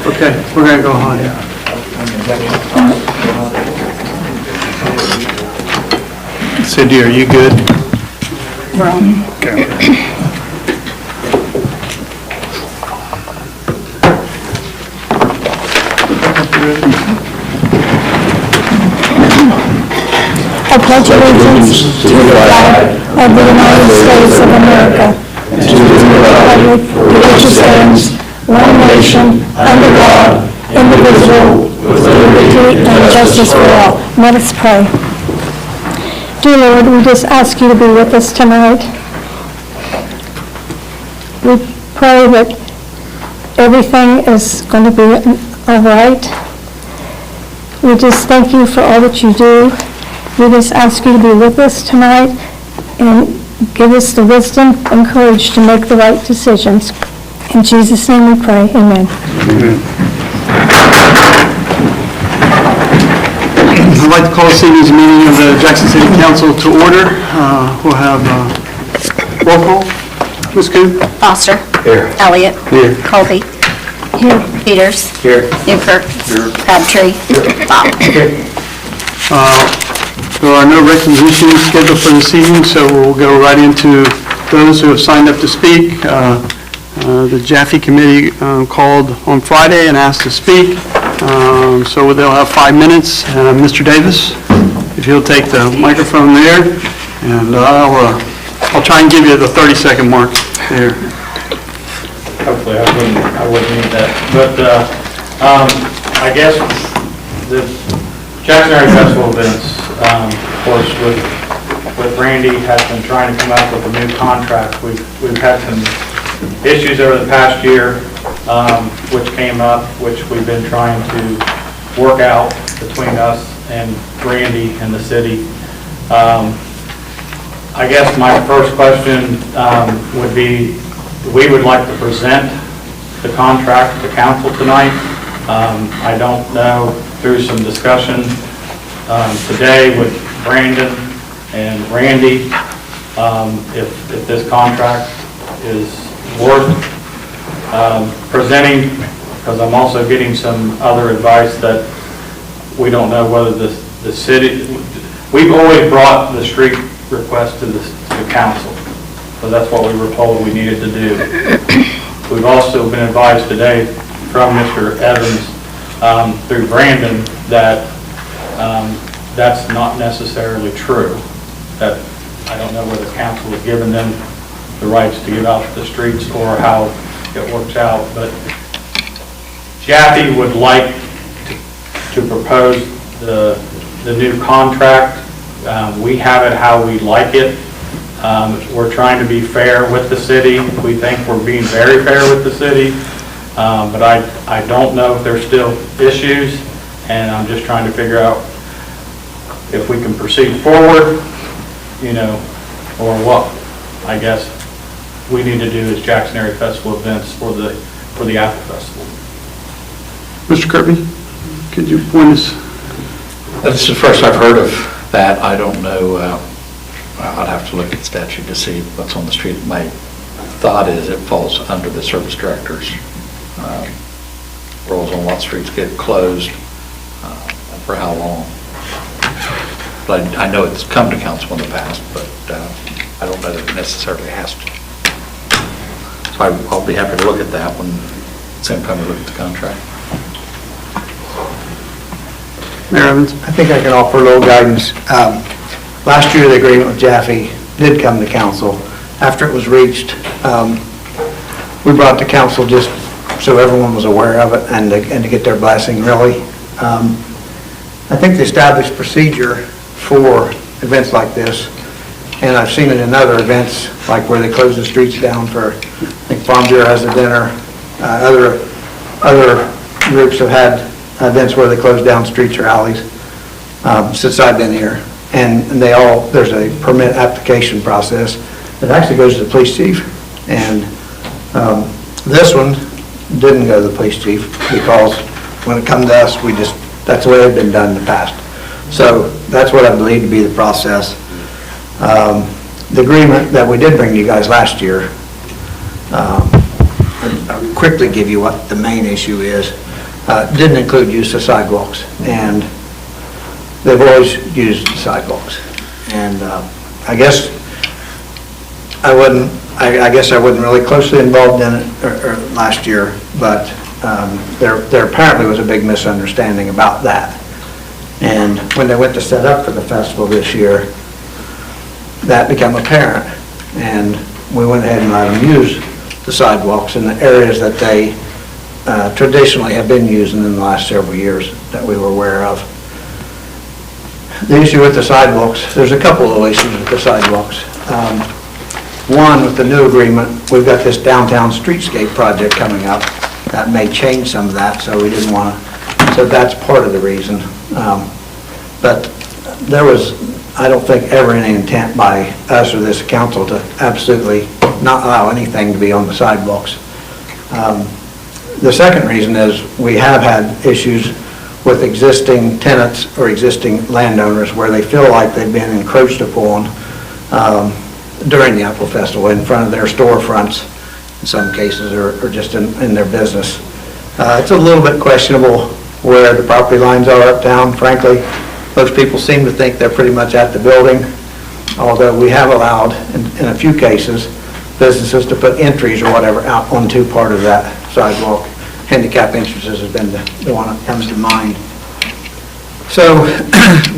Okay, we're going to go on. Cindy, are you good? Okay. I pledge allegiance to the flag of the United States of America, and to the republic for which it stands, one nation, under God, indivisible, with liberty and justice for all. Let us pray. Dear Lord, we just ask you to be with us tonight. We pray that everything is going to be all right. We just thank you for all that you do. We just ask you to be with us tonight and give us the wisdom and courage to make the right decisions. In Jesus' name we pray. Amen. I'd like to call this evening's meeting of the Jackson City Council to order. We'll have roll call. Ms. Coon? Foster. Here. Elliott. Here. Colby. Here. Peters. Here. Newkirk. Crabtree. Bob. There are no requisitions scheduled for this evening, so we'll go right into those who have signed up to speak. The Jaffe Committee called on Friday and asked to speak, so they'll have 5 minutes. Mr. Davis, if you'll take the microphone there, and I'll try and give you the 30-second mark there. Hopefully I wouldn't need that. But I guess the Jackson Area Festival events, of course, with Randy has been trying to come up with a new contract. We've had some issues over the past year which came up, which we've been trying to work out between us and Randy and the city. I guess my first question would be, we would like to present the contract to council tonight. I don't know, through some discussion today with Brandon and Randy, if this contract is worth presenting, because I'm also getting some other advice that we don't know whether the city, we've always brought the street request to the council, so that's what we were told we needed to do. We've also been advised today from Mr. Evans through Brandon that that's not necessarily true. That I don't know whether council has given them the rights to give out the streets or how it works out, but Jaffe would like to propose the new contract. We have it how we like it. We're trying to be fair with the city. We think we're being very fair with the city, but I don't know if there's still issues, and I'm just trying to figure out if we can proceed forward, or what I guess we need to do as Jackson Area Festival events for the Apple Festival. Mr. Kirby, could you point us? This is the first I've heard of that. I don't know. I'd have to look at statute to see what's on the street. My thought is it falls under the service director's roles on what streets get closed and for how long. But I know it's come to council in the past, but I don't know that it necessarily has to. So I'll be happy to look at that when same time we look at the contract. Mayor Evans? I think I can offer a little guidance. Last year, the agreement with Jaffe did come to council. After it was reached, we brought it to council just so everyone was aware of it and to get their blessing, really. I think the established procedure for events like this, and I've seen it in other events, like where they close the streets down for, I think Farm Bureau has a dinner, other groups have had events where they close down streets or alleys since I've been here. And there's a permit application process that actually goes to the police chief. And this one didn't go to the police chief because when it comes to us, that's the way it's been done in the past. So that's what I believe to be the process. The agreement that we did bring to you guys last year, I'll quickly give you what the main issue is. didn't include use of sidewalks, and they've always used the sidewalks. And I guess I wasn't really closely involved in it or last year, but there apparently was a big misunderstanding about that. And when they went to set up for the festival this year, that became apparent, and we went ahead and let them use the sidewalks in the areas that they traditionally have been using in the last several years that we were aware of. The issue with the sidewalks, there's a couple of issues with the sidewalks. One, with the new agreement, we've got this downtown streetscape project coming up. That may change some of that, so we didn't want to, so that's part of the reason. But there was, I don't think, ever any intent by us or this council to absolutely not allow anything to be on the sidewalks. The second reason is we have had issues with existing tenants or existing landowners where they feel like they've been encroached upon during the Apple Festival in front of their storefronts, in some cases, or just in their business. It's a little bit questionable where the property lines are uptown, frankly. Most people seem to think they're pretty much at the building, although we have allowed, in a few cases, businesses to put entries or whatever out onto part of that sidewalk. Handicap entrances has been the one that comes to mind. So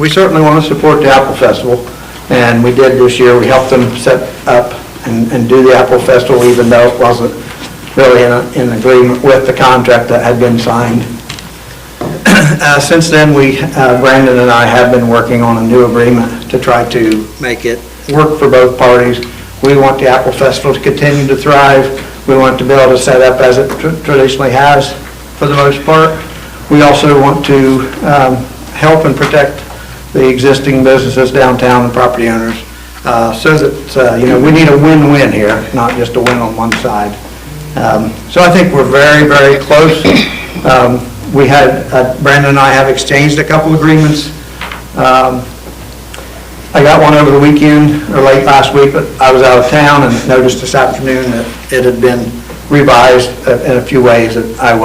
we certainly want to support the Apple Festival, and we did this year. We helped them set up and do the Apple Festival, even though it wasn't really in agreement with the contract that had been signed. Since then, Brandon and I have been working on a new agreement to try to make it work for both parties. We want the Apple Festival to continue to thrive. We want it to be able to set up as it traditionally has for the most part. We also want to help and protect the existing businesses downtown and property owners so that, we need a win-win here, not just a win on one side. So I think we're very, very close. We had, Brandon and I have exchanged a couple agreements. I got one over the weekend, or late last week, but I was out of town and noticed this afternoon that it had been revised in a few ways that I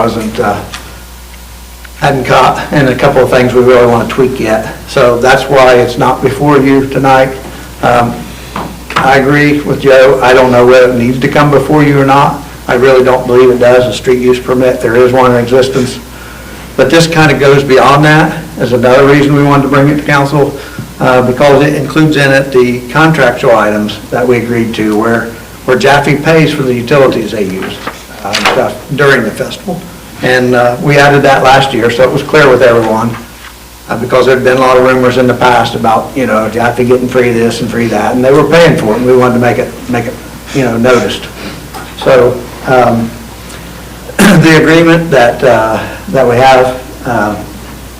hadn't caught, and a couple of things we really want to tweak yet. So that's why it's not before you tonight. I agree with Joe. I don't know whether it needs to come before you or not. I really don't believe it does. A street use permit, there is one in existence. But this kind of goes beyond that. There's another reason we wanted to bring it to council, because it includes in it the contractual items that we agreed to, where Jaffe pays for the utilities they use during the festival. And we added that last year, so it was clear with everyone, because there had been a lot of rumors in the past about, Jaffe getting free this and free that, and they were paying for it, and we wanted to make it noticed. So the agreement that we have,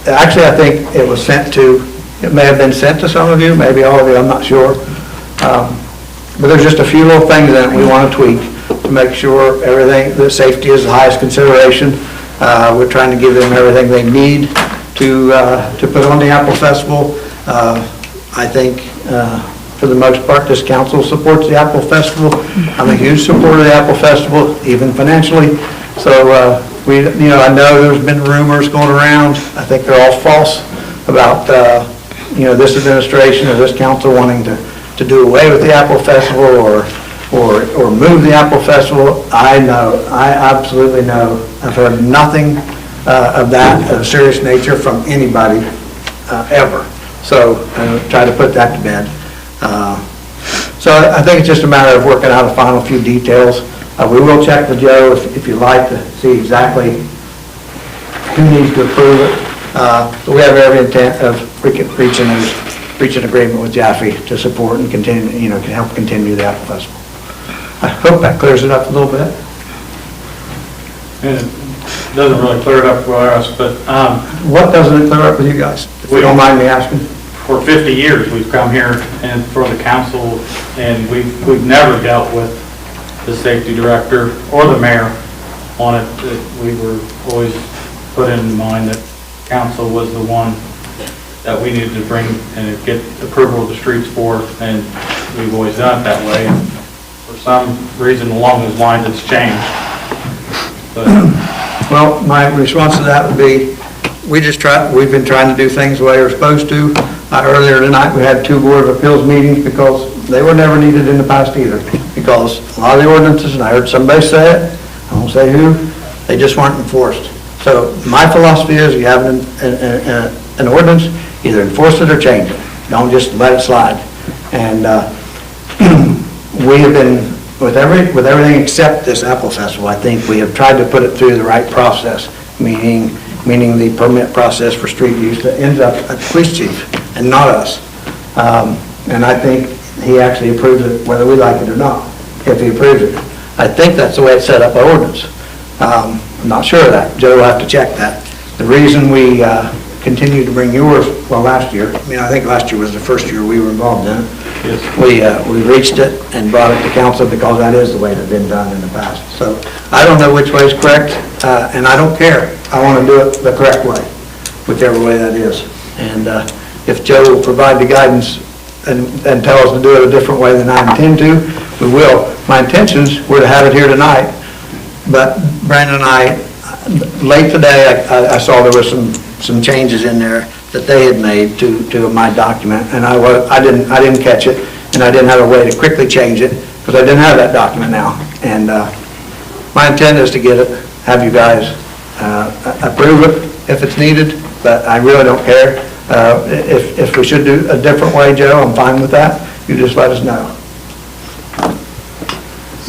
actually, I think it was it may have been sent to some of you, maybe all of you, I'm not sure. But there's just a few little things that we want to tweak to make sure the safety is the highest consideration. We're trying to give them everything they need to put on the Apple Festival. I think, for the most part, this council supports the Apple Festival. I'm a huge supporter of the Apple Festival, even financially. So, I know there's been rumors going around. I think they're all false about, this administration or this council wanting to do away with the Apple Festival or move the Apple Festival. I absolutely know. I've heard nothing of that, of a serious nature, from anybody ever. So, try to put that to bed. So I think it's just a matter of working out a final few details. We will check with Joe if you'd like to see exactly who needs to approve it. But we have every intent of reaching agreement with Jaffe to support and continue, can help continue the Apple Festival. I hope that clears it up a little bit. And it doesn't really clear it up for us, but What doesn't it clear up with you guys, if you don't mind me asking? for 50 years, we've come here and for the council, and we've never dealt with the safety director or the mayor on it. We were always put in mind that council was the one that we needed to bring and get approval of the streets for, and we've always done it that way. And for some reason along those lines, it's changed. But Well, my response to that would be, we've been trying to do things the way we're supposed to. Earlier tonight, we had 2 Board of Appeals meetings because they were never needed in the past either. Because a lot of the ordinances, and I heard somebody say it, I won't say who, they just weren't enforced. So my philosophy is, you have an ordinance, either enforce it or change it. Don't just let it slide. And we have been, with everything except this Apple Festival, I think we have tried to put it through the right process, meaning the permit process for street use that ends up at the police chief and not us. And I think he actually approves it whether we like it or not, if he approves it. I think that's the way it's set up by ordinance. I'm not sure of that. Joe will have to check that. The reason we continued to bring yours, well, last year, I think last year was the first year we were involved in it. Yes. We reached it and brought it to council because that is the way it had been done in the past. So I don't know which way is correct, and I don't care. I want to do it the correct way, whichever way that is. And if Joe will provide the guidance and tell us to do it a different way than I intend to, we will. My intentions were to have it here tonight, but Brandon and I, late today, I saw there was some changes in there that they had made to my document, and I didn't catch it, and I didn't have a way to quickly change it, because I didn't have that document now. And my intent is to get it, have you guys approve it if it's needed, but I really don't care. If we should do a different way, Joe, I'm fine with that. You just let us know.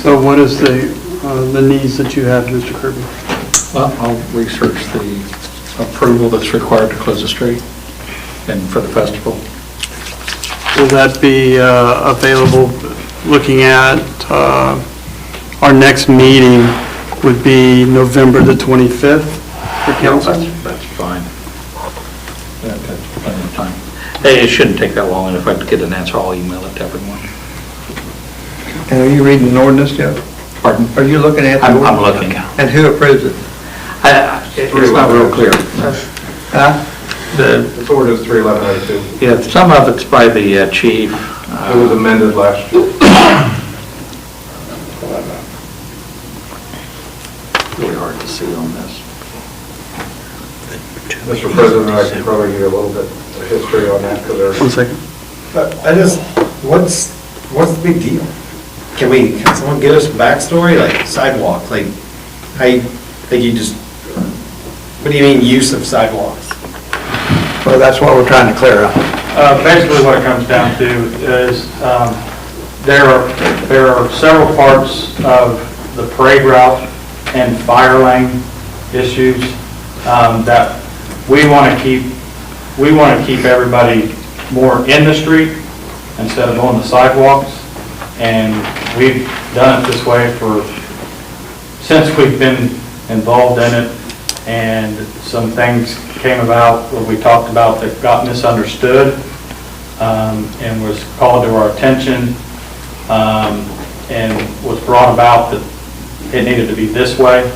So what is the needs that you have, Mr. Kirby? Well, I'll research the approval that's required to close the street and for the festival. Will that be available, looking at our next meeting would be November the 25th for council? That's fine. That's plenty of time. Hey, it shouldn't take that long, and if I get an answer, I'll email it to everyone. And are you reading an ordinance, Joe? Pardon? Are you looking at the I'm ordinance? looking. And who approves it? It's not real clear. Huh? It's ordinance 31102. Yeah, some of it's by the chief. It was amended last year. Really hard to see on this. Mr. President, I can probably give you a little bit of history on that, because One second. What's the big deal? Can someone get us a backstory, like sidewalk, like, what do you mean use of sidewalks? Well, that's what we're trying to clear up. Basically, what it comes down to is there are several parts of the parade route and fire lane issues that we want to keep everybody more in the street instead of on the sidewalks. And we've done it this way since we've been involved in it, and some things came about where we talked about that got misunderstood and was called to our attention and was brought about that it needed to be this way,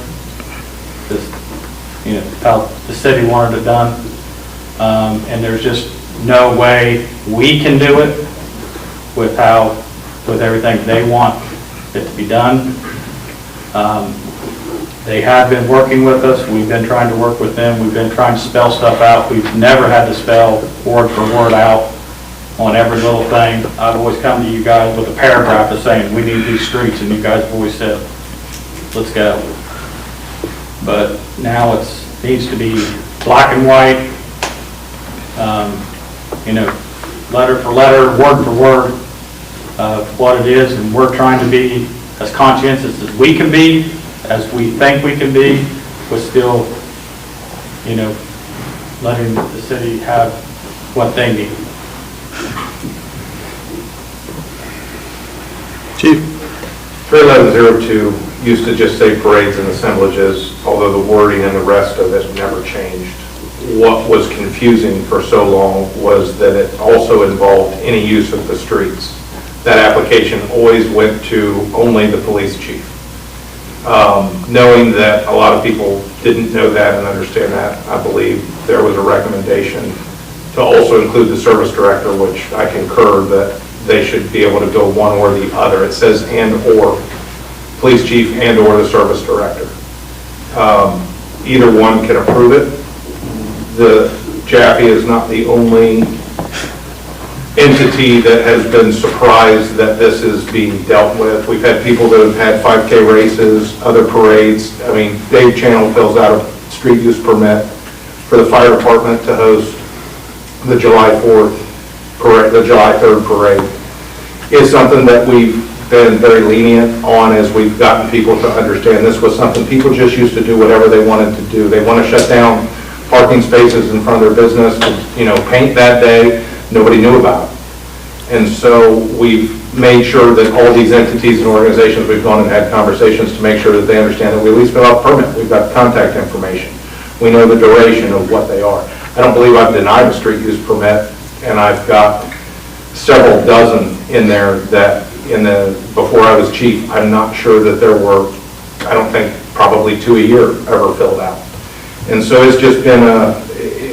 how the city wanted it done. And there's just no way we can do it with everything they want it to be done. They have been working with us. We've been trying to work with them. We've been trying to spell stuff out. We've never had to spell word for word out on every little thing. I've always come to you guys with a paragraph of saying, we need these streets, and you guys have always said, let's go. But now it needs to be black and white, letter for letter, word for word of what it is, and we're trying to be as conscientious as we can be, as we think we can be, but still, letting the city have what they need. Chief? 31102 used to just say parades and assemblages, although the wording and the rest of it never changed. What was confusing for so long was that it also involved any use of the streets. That application always went to only the police chief. Knowing that a lot of people didn't know that and understand that, I believe there was a recommendation to also include the service director, which I concur that they should be able to go one or the other. It says and or, police chief and or the service director. either one can approve it. The Jaffe is not the only entity that has been surprised that this is being dealt with. We've had people that have had 5K races, other parades. I mean, Dave Channel fills out a street use permit for the fire department to host the July 4th parade, the July 3rd parade. It's something that we've been very lenient on as we've gotten people to understand this was something people just used to do whatever they wanted to do. They want to shut down parking spaces in front of their business, paint that day, nobody knew about it. And so we've made sure that all these entities and organizations, we've gone and had conversations to make sure that they understand that we at least fill out a permit. We've got contact information. We know the duration of what they are. I don't believe I've denied a street use permit, and I've got several dozen in there that before I was chief, I'm not sure that there were, I don't think, probably 2 a year ever filled out. And so it's just been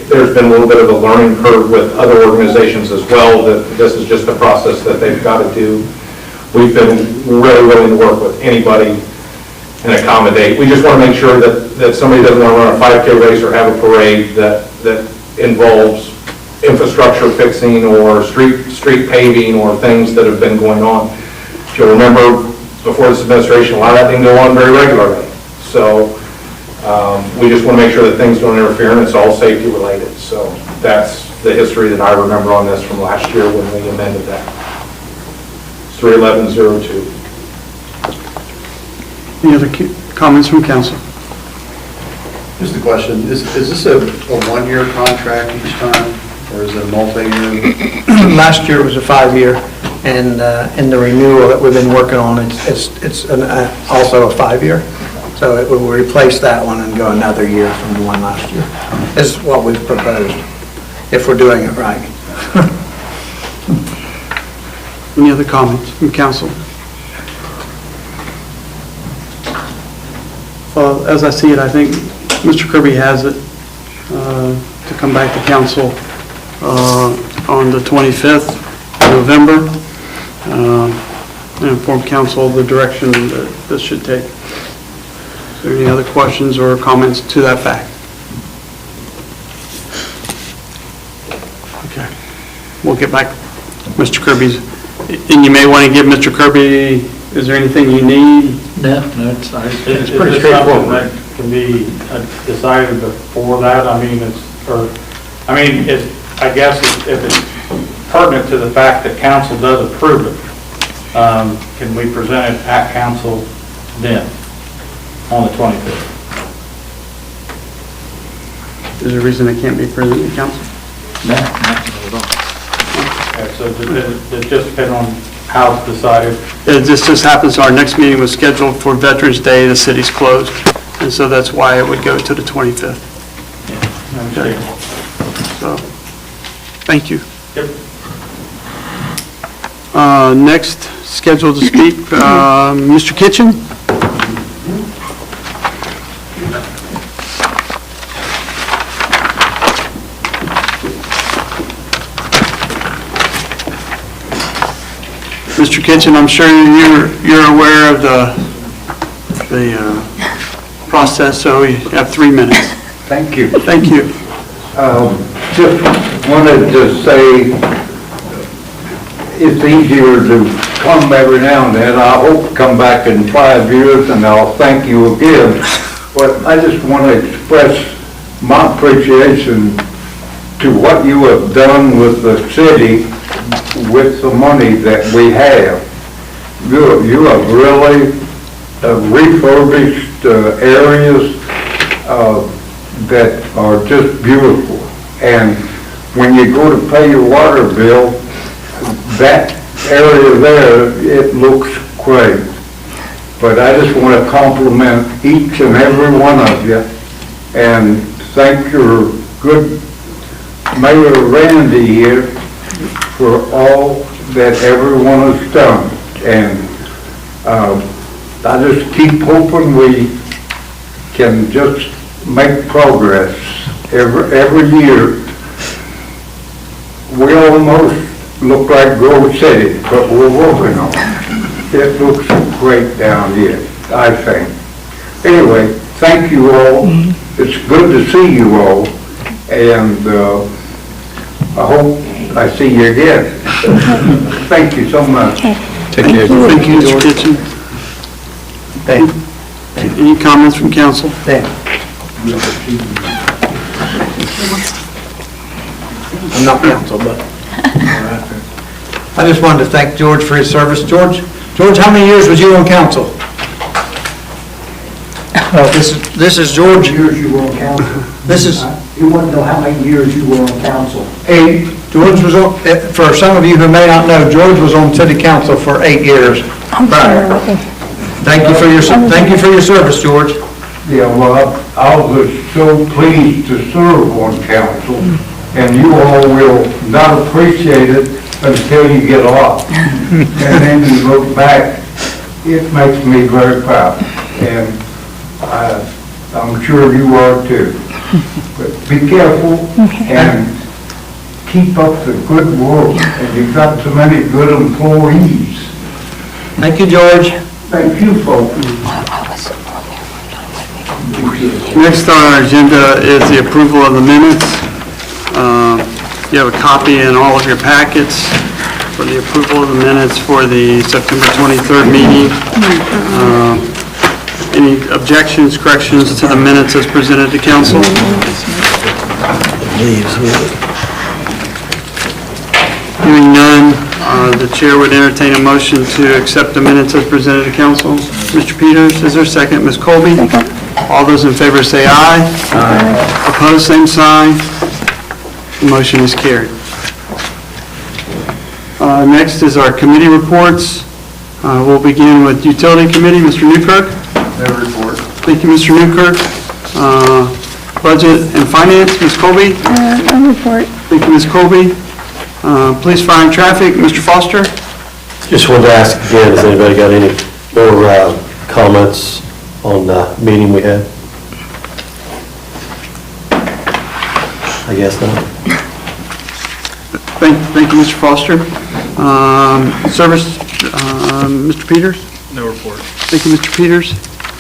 there's been a little bit of a learning curve with other organizations as well, that this is just a process that they've got to do. We've been really willing to work with anybody and accommodate. We just want to make sure that somebody doesn't want to run a 5K race or have a parade that involves infrastructure fixing or street paving or things that have been going on. If you'll remember, before this administration, a lot of that didn't go on very regularly. So we just want to make sure that things don't interfere, and it's all safety related. So that's the history that I remember on this from last year when we amended that. It's 31102. Any other comments from council? Just a question, is this a one-year contract each time, or is it a multi-year? Last year it was a 5-year, and in the renewal that we've been working on, it's also a 5-year. So it will replace that one and go another year from the one last year. This is what we've proposed, if we're doing it right. Any other comments from council? Well, as I see it, I think Mr. Kirby has it to come back to council on the 25th of November and inform council of the direction that this should take. Is there any other questions or comments to that fact? Okay. We'll get back Mr. Kirby's, and you may want to give Mr. Kirby, is there anything you need? No, it's It's pretty something straightforward. that can be decided before that. I guess if it's pertinent to the fact that council does approve it, can we present it at council then, on the 25th? Is there a reason it can't be presented to council? No, not at all. Okay, so it just depends on how it's decided. This just happens, our next meeting was scheduled for Veterans Day, the city's closed, and so that's why it would go to the 25th. Okay. So, thank you. Yep. Next, scheduled to speak, Mr. Kitchen? Mr. Kitchen, I'm sure you're aware of the process, so you have 3 minutes. Thank you. Thank you. Just wanted to say it's easier to come every now and then. I hope to come back in 5 years and I'll thank you again. But I just want to express my appreciation to what you have done with the city with the money that we have. You have really refurbished areas that are just beautiful. And when you go to pay your water bill, that area there, it looks great. But I just want to compliment each and every one of you and thank your good Mayor Randy here for all that everyone has done. And I just keep hoping we can just make progress every year. We almost look like Grove City, but we're working on it. It looks great down here, I think. Anyway, thank you all, it's good to see you all, and I hope I see you again. Thank you so much. Okay. Thank you, Mr. Kitchen. Dan, Any comments from council? Dan. I'm not council, but I just wanted to thank George for his service. George, how many years was you on council? This is George. Years you were on council. This is, You want to know how many years you were on council? 8. George was on, for some of you who may not know, George was on city council for 8 years. I'm prior. sorry. Thank you for your service, George. Yeah, well, I was so pleased to serve on council, and you all will not appreciate it until you get off. And then you look back, it makes me very proud, and I'm sure you are too. But be careful and keep up the good work, and you've got so many good employees. Thank you, George. Thank you, folks. Next on our agenda is the approval of the minutes. You have a copy in all of your packets for the approval of the minutes for the September 23rd meeting. Any objections, corrections to the minutes as presented to council? Hearing none, the chair would entertain a motion to accept the minutes as presented to council. Mr. Peters, is there a second? Ms. Colby? Second. All those in favor say aye. Aye. Opposed, same sign. The motion is carried. Next is our committee reports. We'll begin with Utility Committee. Mr. Newkirk? No report. Thank you, Mr. Newkirk. Budget and Finance, Ms. Colby? No report. Thank you, Ms. Colby. Police, Fire, and Traffic, Mr. Foster? Just wanted to ask again, has anybody got any more comments on the meeting we had? I guess not. Thank you, Mr. Foster. Service, Mr. Peters? No report. Thank you, Mr. Peters.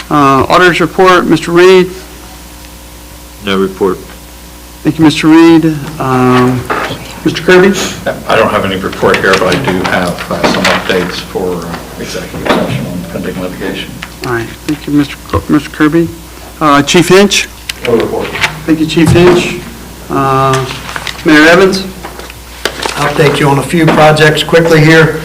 Auditor's report, Mr. Reed? No report. Thank you, Mr. Reed. Mr. Kirby? I don't have any report here, but I do have some updates for executive session on pending litigation. All right, thank you, Mr. Kirby. Chief Hinch? No report. Thank you, Chief Hinch. Mayor Evans? I'll update you on a few projects quickly here.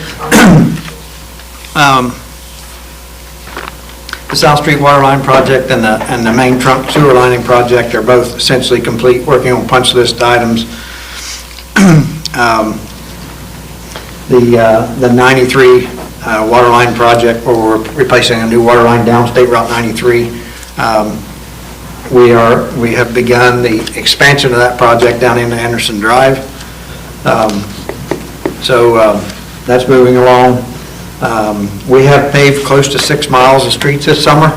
The South Street Water Line Project and the main trunk sewer lining project are both essentially complete, working on punch list items. The 93 water line project, where we're replacing a new water line down State Route 93, we have begun the expansion of that project down into Anderson Drive. So that's moving along. We have paved close to 6 miles of streets this summer.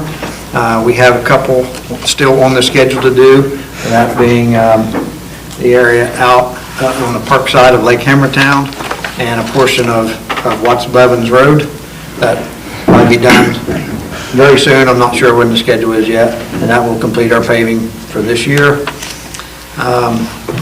We have a couple still on the schedule to do, that being the area out on the park side of Lake Hammertown and a portion of Watts Blevins Road. That might be done very soon. I'm not sure when the schedule is yet, and that will complete our paving for this year.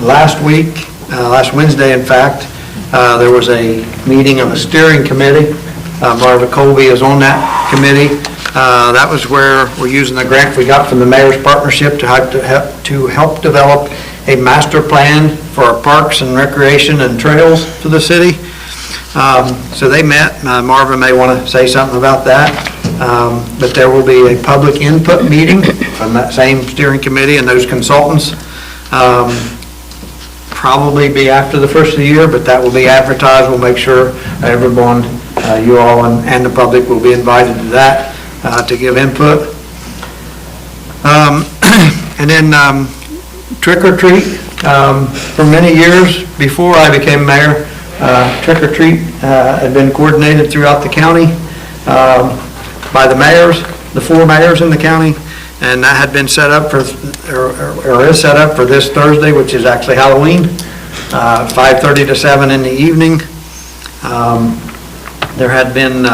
Last Wednesday, in fact, there was a meeting of a steering committee. Marva Colby is on that committee. That was where we're using the grant we got from the Mayor's Partnership to help develop a master plan for our parks and recreation and trails for the city. So they met. Marva may want to say something about that. But there will be a public input meeting from that same steering committee and those consultants. Probably be after the first of the year, but that will be advertised. We'll make sure everyone, you all and the public will be invited to that to give input. And then trick or treat. For many years before I became mayor, trick or treat had been coordinated throughout the county by the mayors, the 4 mayors in the county, and that had been set up for, or is set up for this Thursday, which is actually Halloween, 5:30 to 7 in the evening. There had been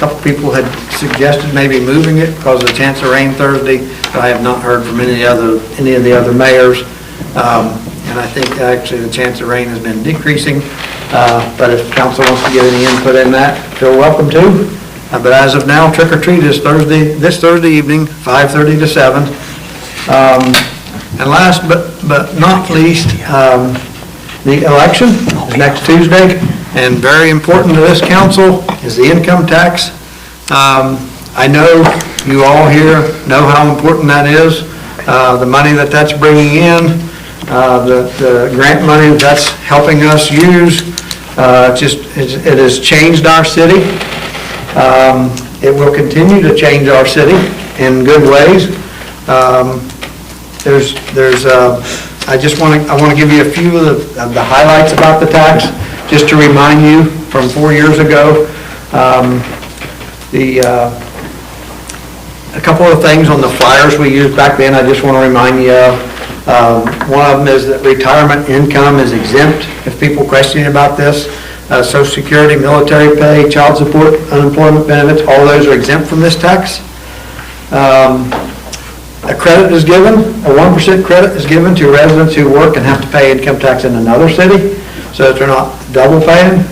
couple people had suggested maybe moving it because of the chance of rain Thursday, but I have not heard from any of the other mayors. And I think actually the chance of rain has been decreasing. But if council wants to get any input in that, feel welcome to. But as of now, trick or treat is this Thursday evening, 5:30 to 7. And last but not least, the election is next Tuesday, and very important to this council is the income tax. I know you all here know how important that is, the money that's bringing in, the grant money that's helping us use. It has changed our city. It will continue to change our city in good ways. I want to give you a few of the highlights about the tax, just to remind you from 4 years ago. A couple of things on the flyers we used back then, I just want to remind you of. One of them is that retirement income is exempt, if people question about this. Social Security, military pay, child support, unemployment benefits, all those are exempt from this tax. A credit is given, a 1% credit is given to residents who work and have to pay income tax in another city, so that they're not double paying.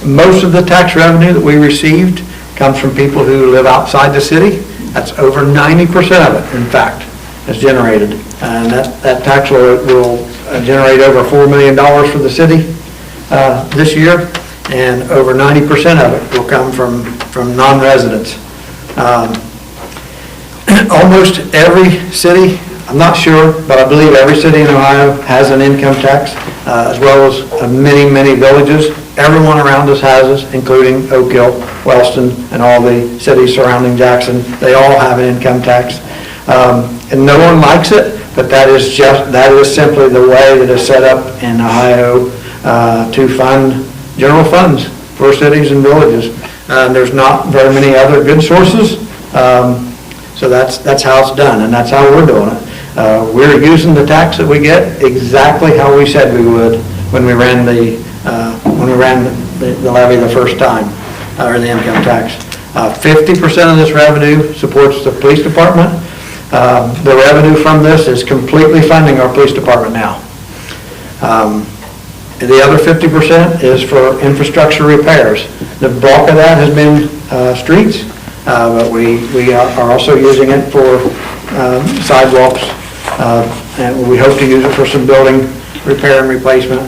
Most of the tax revenue that we received comes from people who live outside the city. That's over 90% of it, in fact, is generated. And that tax will generate over $4 million for the city this year, and over 90% of it will come from non-residents. Almost every city, I'm not sure, but I believe every city in Ohio has an income tax, as well as many, many villages. Everyone around us has it, including Oak Hill, Wellston, and all the cities surrounding Jackson. They all have an income tax. And no one likes it, but that is simply the way that it's set up in Ohio to fund general funds for cities and villages. There's not very many other good sources. So that's how it's done, and that's how we're doing it. We're using the tax that we get exactly how we said we would when we ran the levy the first time, or the income tax. 50% of this revenue supports the police department. The revenue from this is completely funding our police department now. The other 50% is for infrastructure repairs. The bulk of that has been streets. But we are also using it for sidewalks, and we hope to use it for some building repair and replacement.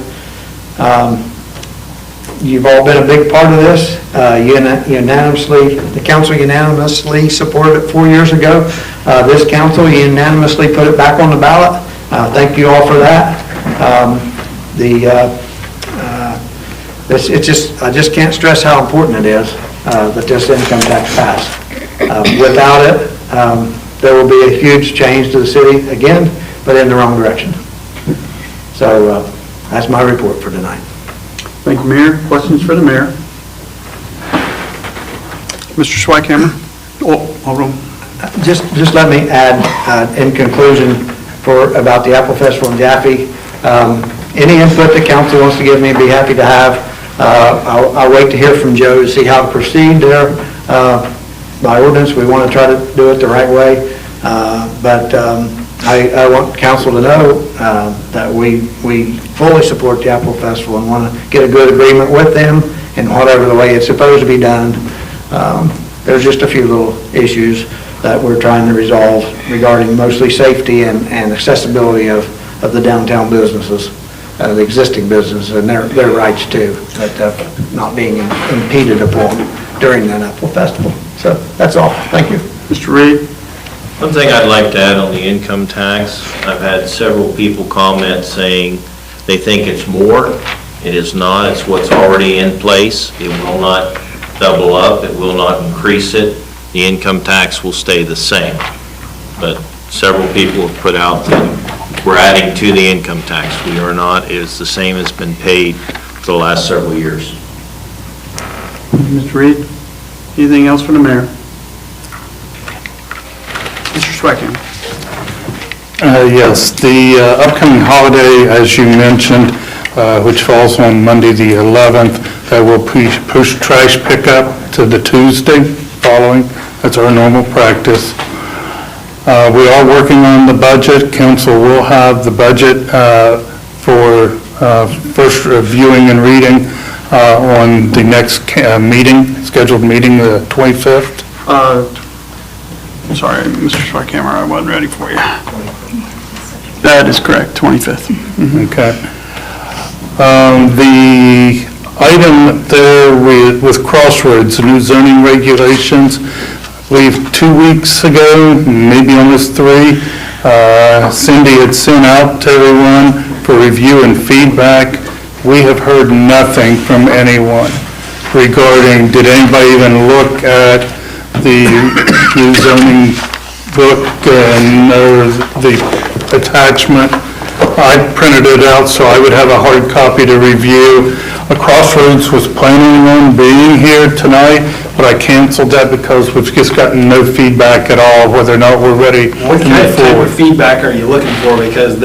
You've all been a big part of this. The council unanimously supported it 4 years ago. This council unanimously put it back on the ballot. Thank you all for that. I just can't stress how important it is that this income tax passed. Without it, there will be a huge change to the city again, but in the wrong direction. So that's my report for tonight. Thank you, Mayor. Questions for the mayor? Mr. Schweikhammer? Alderman. Just let me add, in conclusion, about the Apple Festival in Jaffe. Any input the council wants to give me, I'd be happy to have. I'll wait to hear from Joe to see how to proceed there. By ordinance, we want to try to do it the right way. But I want council to know that we fully support the Apple Festival and want to get a good agreement with them in whatever the way it's supposed to be done. There's just a few little issues that we're trying to resolve regarding mostly safety and accessibility of the downtown businesses, the existing businesses, and their rights too, but not being impeded upon during that Apple Festival. So that's all. Thank you. Mr. Reed? One thing I'd like to add on the income tax, I've had several people comment saying they think it's more. It is not. It's what's already in place. It will not double up. It will not increase it. The income tax will stay the same. But several people have put out that we're adding to the income tax. We are not. It is the same as been paid for the last several years. Mr. Reed? Anything else for the mayor? Mr. Schweikhammer? Yes, the upcoming holiday, as you mentioned, which falls on Monday the 11th, that will push trash pickup to the Tuesday following. That's our normal practice. We are working on the budget. Council will have the budget for first reviewing and reading on the next scheduled meeting, the 25th. Sorry, Mr. Schweikhammer, I wasn't ready for you. That is correct, 25th. Okay. The item there with Crossroads, the new zoning regulations, I believe 2 weeks ago, maybe almost 3, Cindy had sent out to everyone for review and feedback. We have heard nothing from anyone regarding, did anybody even look at the new zoning book and the attachment? I printed it out so I would have a hard copy to review. Crossroads was planning on being here tonight, but I canceled that because we've just gotten no feedback at all, whether or not we're ready to What move kind of type forward. of feedback are you looking for? Because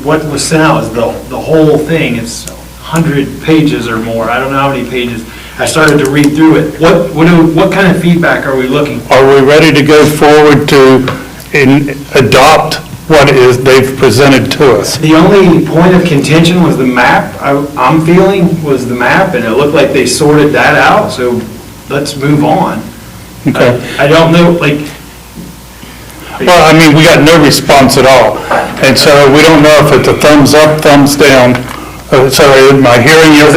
what was sent out is the whole thing, it's 100 pages or more, I don't know how many pages. I started to read through it. What kind of feedback are we looking for? Are we ready to go forward to adopt what they've presented to us? The only point of contention was the map, I'm feeling, was the map, and it looked like they sorted that out, so let's move on. Okay. I don't know, like, Well, I mean, we got no response at all, and so we don't know if it's a thumbs up, thumbs down. Sorry, am I hearing you?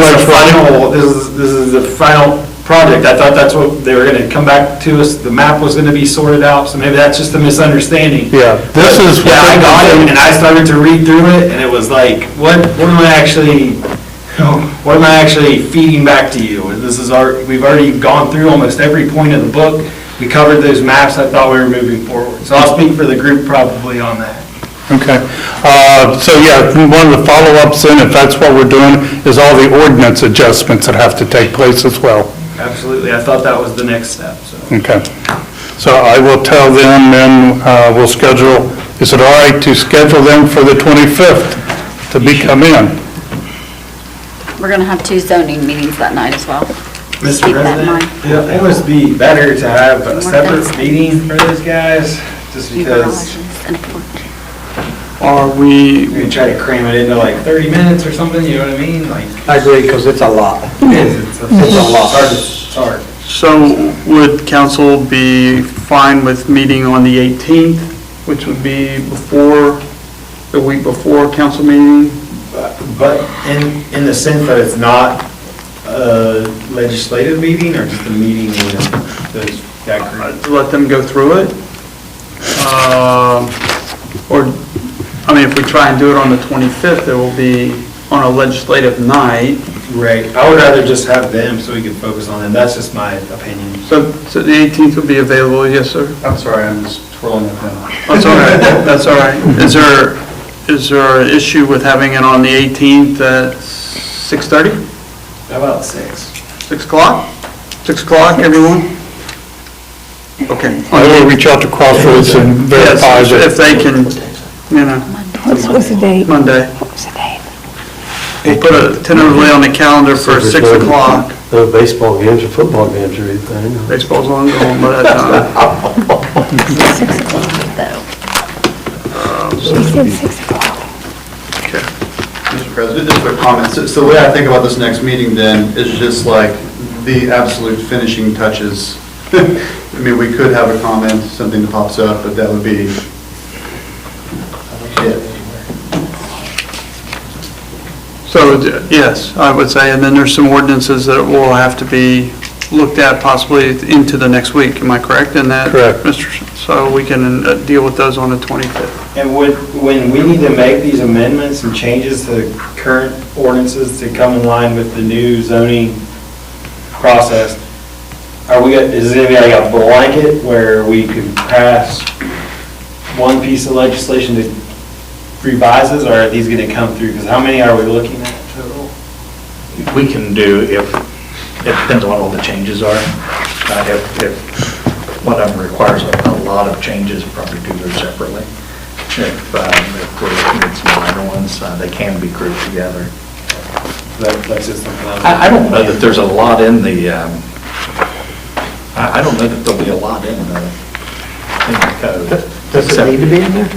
this is the final project. I thought that's what, they were gonna come back to us, the map was gonna be sorted out, so maybe that's just a misunderstanding. Yeah, this is. Yeah, I got it, and I started to read through it, and it was like, what am I actually feeding back to you? And this is we've already gone through almost every point of the book, we covered those maps, I thought we were moving forward. So I'll speak for the group probably on that. Okay, so yeah, one of the follow-ups then, if that's what we're doing, is all the ordinance adjustments that have to take place as well. Absolutely, I thought that was the next step, so. Okay, so I will tell them, then we'll schedule, is it all right to schedule them for the 25th to come in? We're going to have 2 zoning meetings that night as well. Mr. Keep that in mind. President, it must be better to have a separate meeting for those guys, just because Are we, we're gonna try to cram it into like 30 minutes or something, you know what I mean? Like, I agree, because it's a lot. it's a lot. It's hard. so would council be fine with meeting on the 18th, which would be the week before council meeting? But in the sense that it's not a legislative meeting, or just a meeting with that group? Let them go through it? Or, I mean, if we try and do it on the 25th, it will be on a legislative night. Right, I would rather just have them so we can focus on them, that's just my opinion. So the 18th would be available, yes, sir? I'm sorry, I'm just twirling the pen. That's all right, that's all right. Is there an issue with having it on the 18th at 6:30? How about 6? 6 o'clock? 6 o'clock, everyone? Okay. I will reach out to Crossroads and verify Yes, that. if they can, you know, What's the date? Monday. What's the date? We'll put it tentatively on the calendar for 6 o'clock. No baseball games or football games or anything. Baseball's on going by that time. 6 o'clock. She said 6 o'clock. Okay. Mr. President, just a comment. So the way I think about this next meeting then is just like the absolute finishing touches. I mean, we could have a comment, something that pops up, but that would be it. So, yes, I would say, and then there's some ordinances that will have to be looked at possibly into the next week, am I correct in that? Correct. So we can deal with those on the 25th. And when we need to make these amendments and changes to current ordinances to come in line with the new zoning process, is it like a blanket where we could pass one piece of legislation that revises, or are these going to come through? Because how many are we looking at total? We can do, it depends on what all the changes are. If one of them requires a lot of changes, probably do those separately. If we're looking at some minor ones, they can be grouped together. That's just something else. I don't know that there's a lot in the I don't know that there'll be a lot in the code. Does it need to be in there?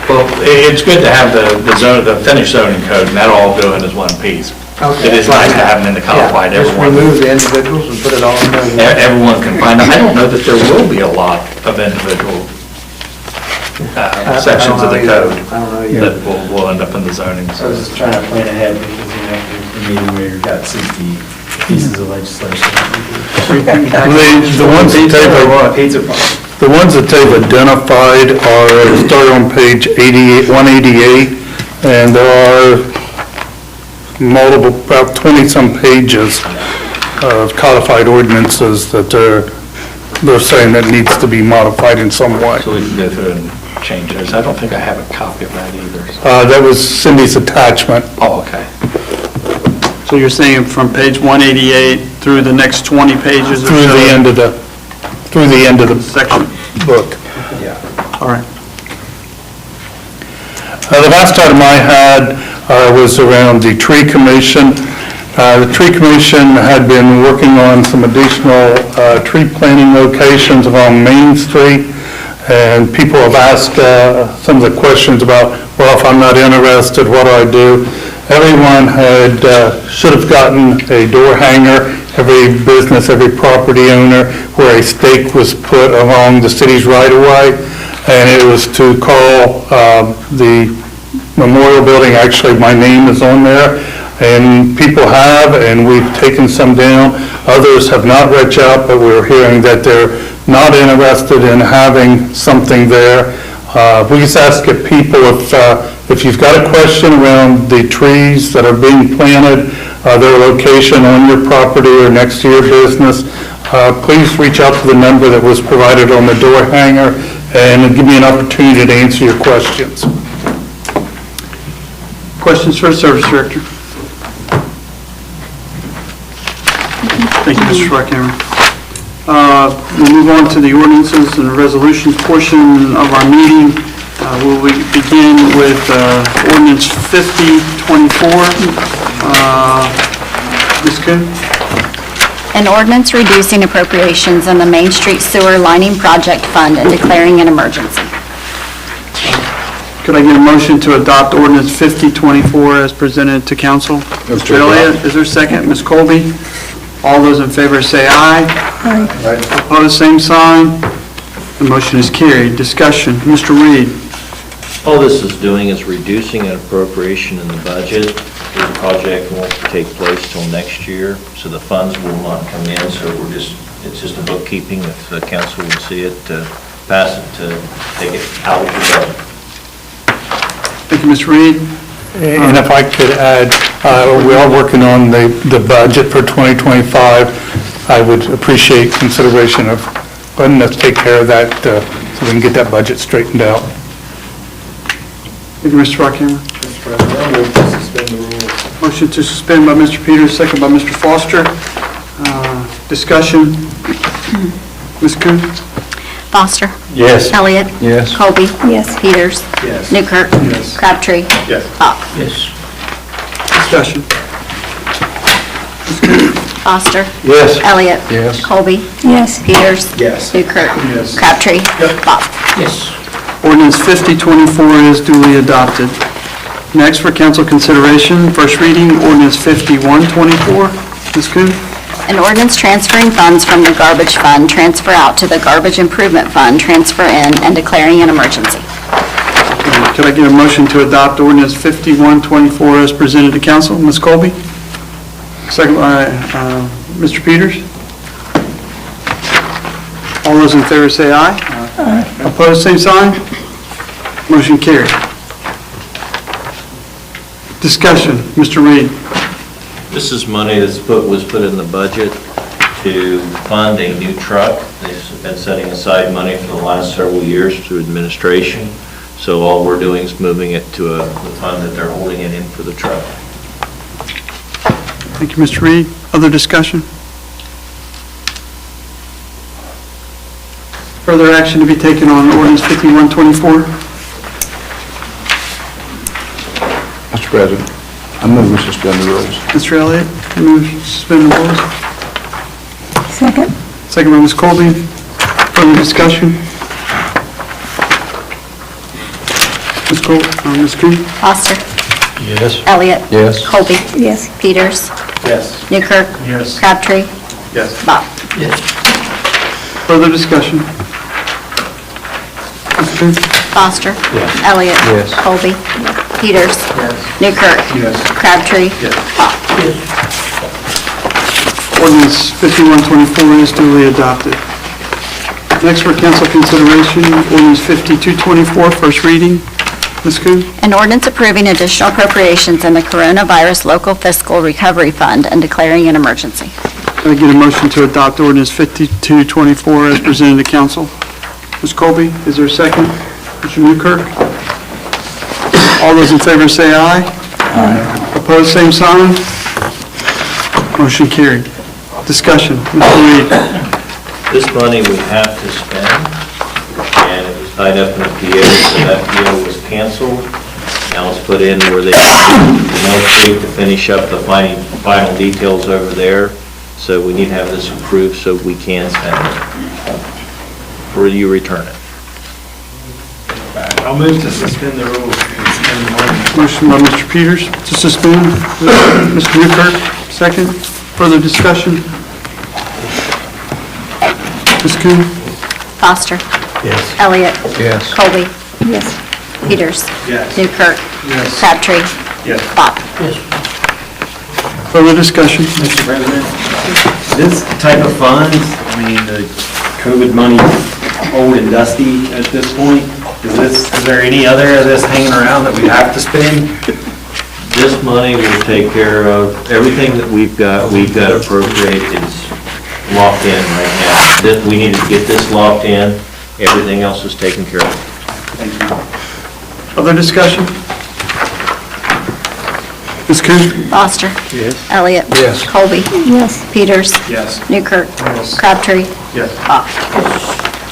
Well, it's good to have the finished zoning code, and that'll all go in as one piece. It is nice to have them in the codified, Yeah, just everyone, remove the individuals and put it all in there. everyone can find it. I don't know that there will be a lot of individual sections of the code I don't know either. that will end up in the zoning. I was just trying to plan ahead because, you know, there's a meeting where you've got 60 pieces of legislation. The ones that they've, Pizza farm. the ones that they've identified are, start on page 88, 188, and there are multiple, about 20-some pages of codified ordinances that they're saying that needs to be modified in some way. So we can go through and change those. I don't think I have a copy of that either. That was Cindy's attachment. Oh, okay. So you're saying from page 188 through the next 20 pages or so? Through the end of the Section. book. All right. The last item I had was around the tree commission. The tree commission had been working on some additional tree planting locations along Main Street, and people have asked some of the questions about, well, if I'm not interested, what do I do? Everyone should have gotten a door hanger, every business, every property owner, where a stake was put along the city's right-of-way, and it was to call the memorial building. Actually, my name is on there, and people have, and we've taken some down. Others have not reached out, but we're hearing that they're not interested in having something there. We just ask if people, if you've got a question around the trees that are being planted, their location on your property or next to your business, please reach out to the number that was provided on the door hanger, and give me an opportunity to answer your questions. Questions for the Service Director? Thank you, Mr. Schweikhammer. We'll move on to the ordinances and resolutions portion of our meeting. We'll begin with ordinance 5024. Ms. Kuhn? An ordinance reducing appropriations in the Main Street Sewer Lining Project Fund and declaring an emergency. Could I get a motion to adopt ordinance 5024 as presented to council? Mr. Elliott, is there a second? Ms. Colby? All those in favor say aye. Aye. Opposed, same sign. The motion is carried. Discussion, Mr. Reed. All this is doing is reducing an appropriation in the budget. This project won't take place till next year, so the funds will not come in, so it's just a bookkeeping, if the council would see it, to pass it, to take it out of the budget. Thank you, Mr. Reed. And if I could add, we are working on the budget for 2025. I would appreciate consideration of letting us take care of that so we can get that budget straightened out. Thank you, Mr. Rockhammer. Mr. President, I move to suspend the rules. Motion to suspend by Mr. Peters, second by Mr. Foster. Discussion. Ms. Kuhn? Foster. Yes. Elliott. Yes. Colby. Yes. Peters. Yes. Newkirk. Yes. Crabtree. Yes. Bach. Yes. Discussion. Foster. Yes. Elliott. Yes. Colby. Yes. Peters. Yes. Newkirk. Yes. Crabtree. Bach. Yes. Ordinance 5024 is duly adopted. Next, for council consideration, first reading, ordinance 5124. Ms. Kuhn? An ordinance transferring funds from the garbage fund, transfer out to the garbage improvement fund, transfer in, and declaring an emergency. Could I get a motion to adopt ordinance 5124 as presented to council? Ms. Colby? Second by Mr. Peters. All those in favor say aye. Aye. Opposed, same sign. Motion carried. Discussion, Mr. Reed. This is money was put in the budget to fund a new truck. They've been setting aside money for the last several years through administration. So all we're doing is moving it to the fund that they're holding it in for the truck. Thank you, Mr. Reed. Other discussion? Further action to be taken on ordinance 5124? Mr. President, I move we suspend the rules. Mr. Elliott, move to suspend the rules. Second. Second by Ms. Colby. Further discussion? Ms. Coon? Foster. Yes. Elliott. Yes. Colby. Yes. Peters. Yes. Newkirk. Yes. Crabtree. Yes. Bach. Further discussion? Ms. Coon? Foster. Yes. Elliott. Yes. Colby. Peters. Newkirk. Yes. Crabtree. Bach. Ordinance 5124 is duly adopted. Next for council consideration, ordinance 5224, first reading. Ms. Coon? An ordinance approving additional appropriations in the Coronavirus Local Fiscal Recovery Fund and declaring an emergency. Can I get a motion to adopt ordinance 5224 as presented to council? Ms. Colby, is there a second? Mr. Newkirk? All those in favor say aye. Aye. Opposed, same sign. Motion carried. Discussion. Mr. Reed? This money we have to spend, and it was tied up in a PO, so that PO was canceled. Now it's put in where they need to finish up the final details over there. So we need to have this approved so we can spend it. Or you return it. I'll move to suspend the rules and spend the money. Motion by Mr. Peters to suspend. Mr. Newkirk, second. Further discussion? Ms. Coon? Foster. Yes. Elliott. Yes. Colby. Yes. Peters. Yes. Newkirk. Yes. Crabtree. Yes. Bach. Further discussion? Mr. President, this type of funds, I mean, the COVID money, old and dusty at this point. Is there any other of this hanging around that we have to spend? This money will take care of everything that we've got appropriated. It's locked in right now. We need to get this locked in. Everything else is taken care of. Thank you. Other discussion? Ms. Coon? Foster. Yes. Elliott. Yes. Colby. Yes. Peters. Yes. Newkirk. Yes. Crabtree. Yes. Bach.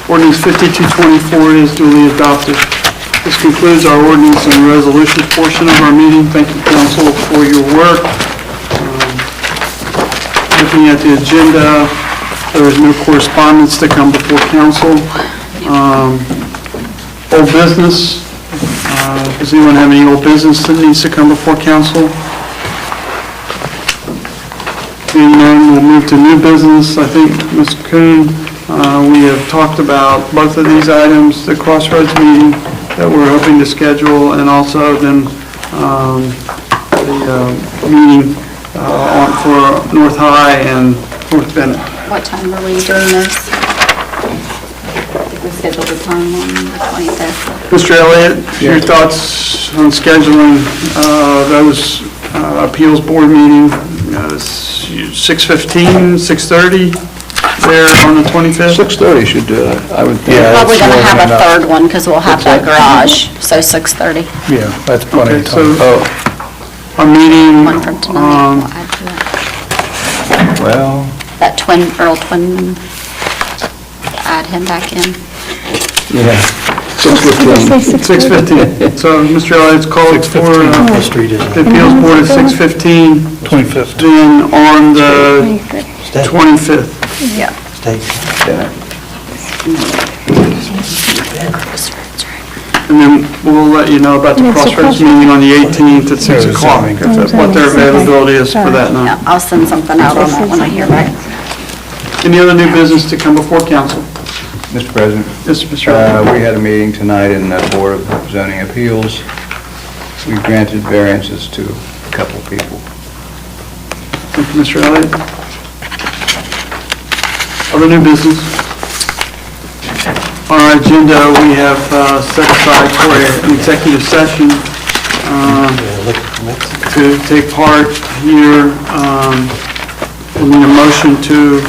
Ordinance 5224 is duly adopted. This concludes our ordinance and resolutions portion of our meeting. Thank you, council, for your work. Looking at the agenda, there is no correspondence to come before council. Old business. Does anyone have any old business that needs to come before council? Seeing none, we'll move to new business. I think, Ms. Coon, we have talked about both of these items, the Crossroads meeting that we're hoping to schedule, and also then the meeting for North High and North Bennett. What time are we doing this? I think we scheduled a time on the 25th. Mr. Elliott, your thoughts on scheduling those appeals board meeting, 6:15, 6:30, there on the 25th? 6:30 should do it, I would think. Probably going to have a third one because we'll have that garage, so 6:30. Yeah, that's plenty Okay, of time. so our meeting, One from tonight, we'll add to that. Well, That Earl Twin, add him back in. yeah, 6:15. 6:15. So Mr. Elliott's called for The street is the appeals board at 6:15, 25th. then on the 25th. Yeah. And then we'll let you know about the That's the Crossroads Crossroads. meeting on the 18th at 6 o'clock, what their availability is for that Yeah, night. I'll send something out on that when I hear back. Any other new business to come before council? Mr. President, Yes, Mr. Elliott. we had a meeting tonight in the Board of Zoning Appeals. We granted variances to a couple of people. Thank you, Mr. Elliott. Other new business? On our agenda, we have set aside for an executive session to take part here. We need a motion to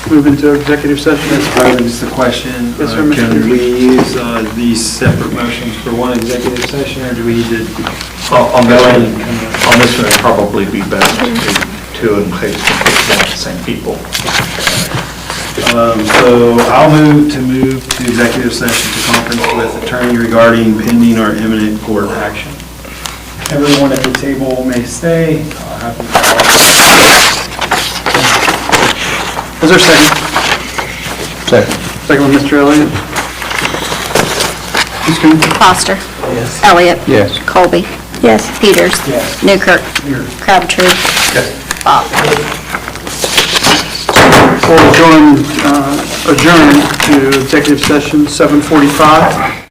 move into executive session. Mr. President, just a question. Yes, sir, Mr. Can we use these separate motions for one executive session, or do we need to? On this one, it'd probably be best to do two in case it's not the same people. So I'll move to executive session to conference with attorney regarding pending or imminent court action. Everyone at the table may stay. Is there a second? Second. Second by Mr. Elliott. Ms. Coon? Foster. Elliott. Yes. Colby. Yes. Peters. Newkirk. Crabtree. Bach. We'll adjourn to executive session 7:45.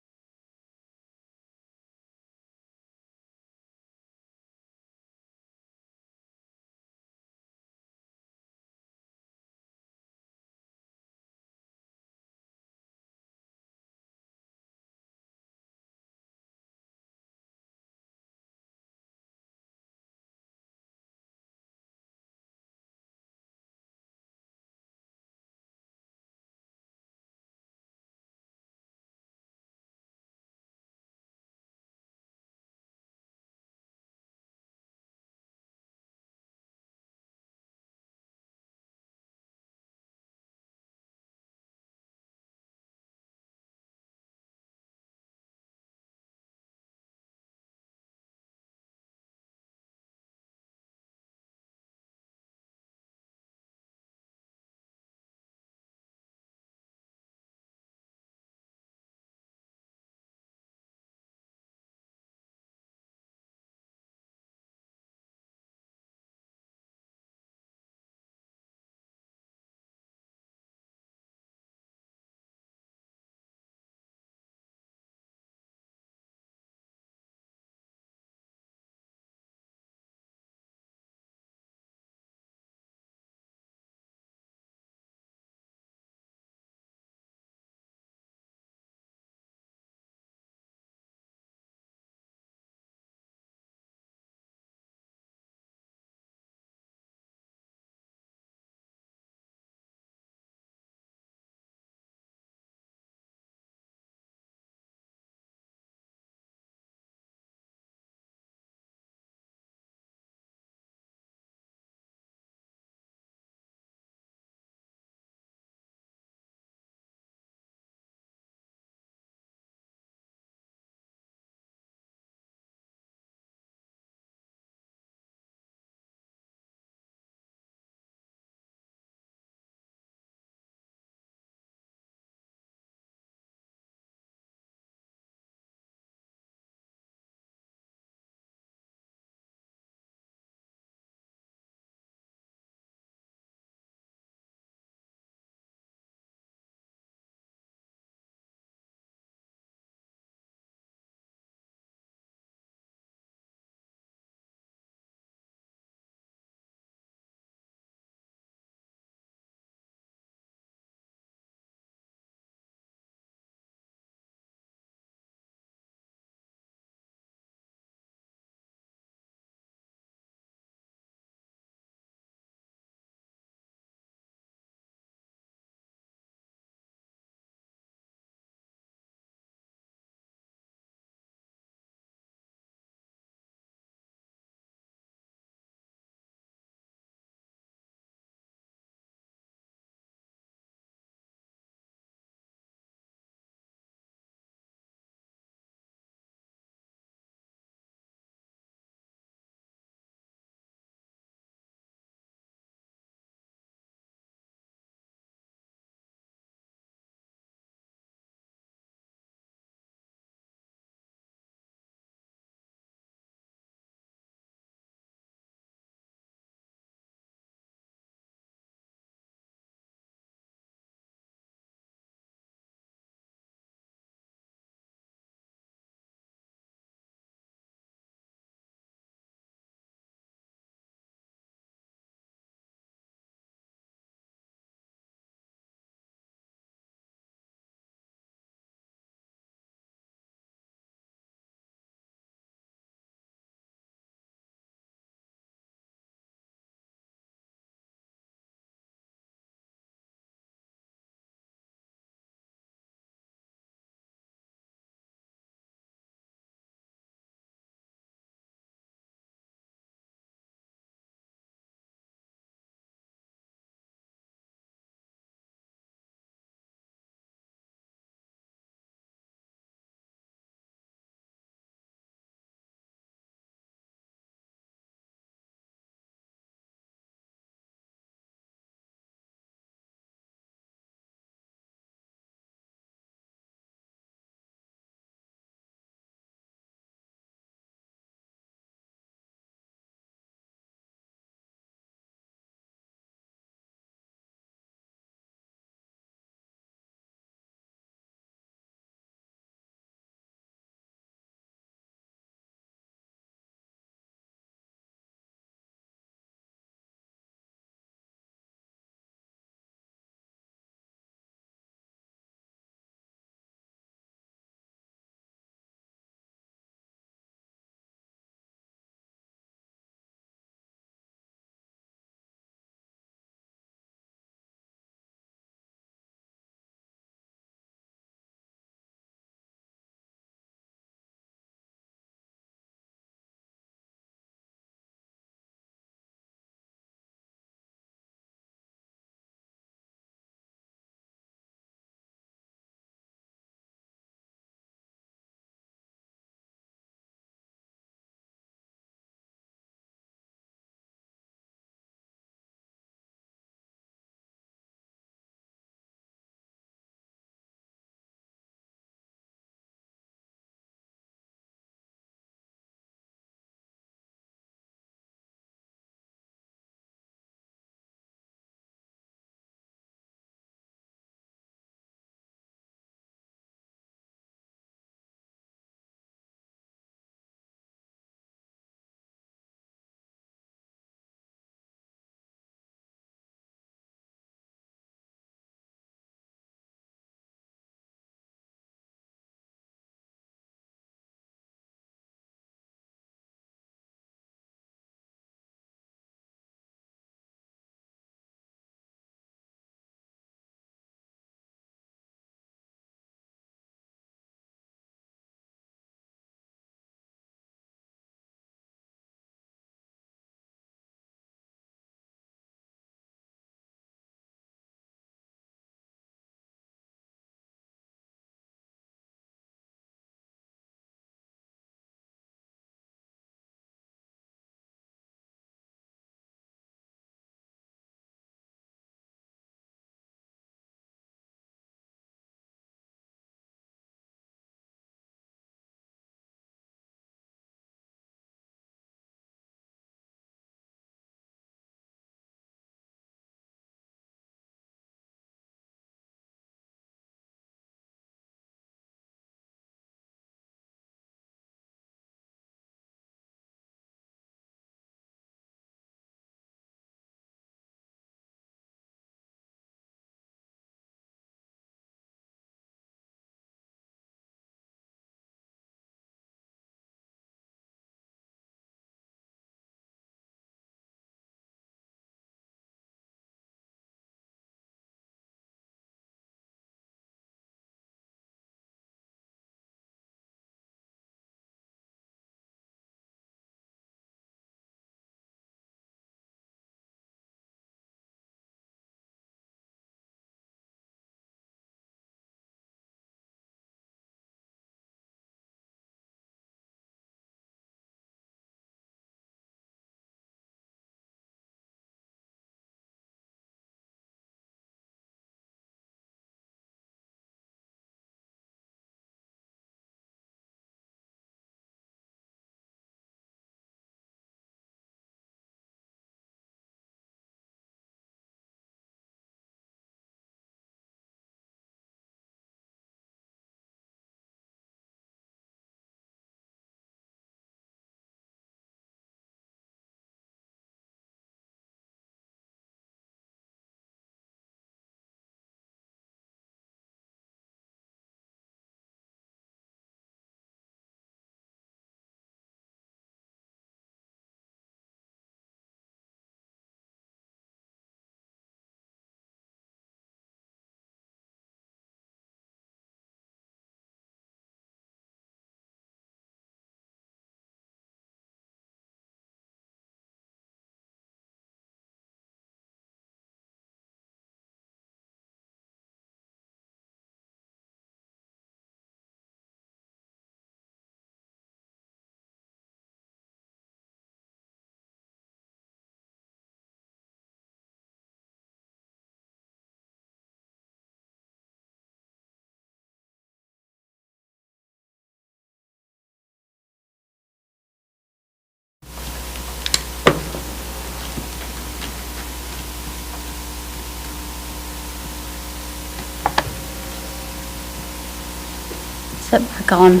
Is it back on?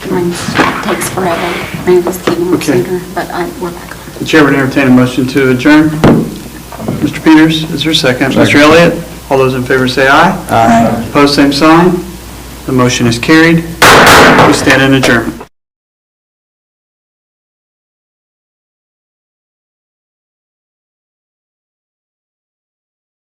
Mine takes forever. Randall's keeping it Okay. sooner, but we're back on. The chair would entertain a motion to adjourn. Mr. Peters, is there a second? Mr. Elliott, all those in favor say aye. Aye. Opposed, same sign. The motion is carried. We stand in adjournment.